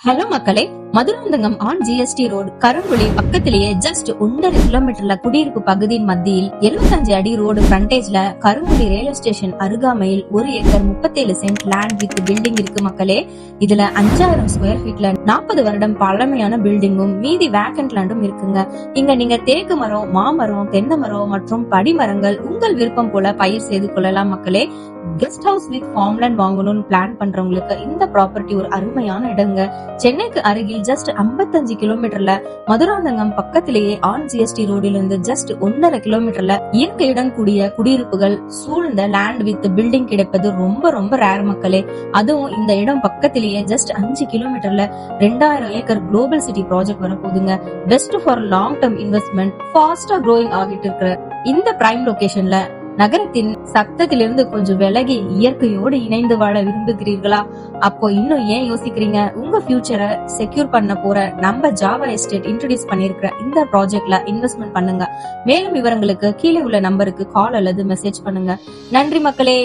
Hello மக்களே, Madurantakam on GST road Karunguzhi பக்கத்திலேயே just 1.5 கிலோமீட்டர்ல குடியிருப்பு பகுதியின் மத்தியில் 75 அடி ரோடு ஃப்ரண்டேஜ்ல கருங்குழி ரயில்வே ஸ்டேஷன் அருகாமையில் 1 acre 37 cent land with building இருக்கு மக்களே. இதுல 5000 ஸ்கொயர் ஃபீட்ல 40 வருடம் பழமையான பில்டிங்கும் மீதி வேக்கன்ட் லேண்டும் இருக்குங்க. இங்க நீங்க தேக்கு மரம், மாமரம், தென்னை மரம் மற்றும் படிமரங்கள் உங்கள் விருப்பம் போல பயிர் செய்து கொள்ளலாம் மக்களே. கெஸ்ட் ஹவுஸ் வித் ஃபார்ம்லேண்ட் வாங்கணும்னு பிளான் பண்றவங்களுக்கு இந்த ப்ராப்பர்ட்டி ஒரு அருமையான இடங்க. சென்னைக்கு அருகில் ஜஸ்ட் 55 கிலோமீட்டர்ல மதுராந்தகம் பக்கத்திலேயே ஆன் ஜிஎஸ்டி ரோடில் இருந்து ஜஸ்ட் 1.5 கிலோமீட்டர்ல இயற்கையுடன் கூடிய குடியிருப்புகள் சூழ்ந்த லேண்ட் வித் பில்டிங் கிடைப்பது ரொம்ப ரொம்ப ரேர் மக்களே. அதுவும் இந்த இடம் பக்கத்திலேயே ஜஸ்ட் 5 கிலோமீட்டர்ல 2000 ஏக்கர் குளோபல் சிட்டி ப்ராஜெக்ட் வர போதுங்க. Best for long term investment, ஃபாஸ்டா க்ரோயிங் ஆகிட்டு இருக்கிற இந்த பிரைம் லொகேஷன்ல நகரத்தின் சத்தத்திலிருந்து கொஞ்சம் விலகி இயற்கையோடு இணைந்து வாழ விரும்புகிறீர்களா? அப்போ இன்னும் ஏன் யோசிக்கிறீங்க? உங்க ஃபியூச்சரை செக்யூர் பண்ண போற நம்ம ஜாவா எஸ்டேட் இன்ட்ரோடியூஸ் பண்ணிருக்கிற இந்த ப்ராஜெக்ட்ல இன்வெஸ்ட்மெண்ட் பண்ணுங்க. மேலும் விவரங்களுக்கு கீழே உள்ள நம்பருக்கு கால் அல்லது மெசேஜ் பண்ணுங்க. நன்றி மக்களே.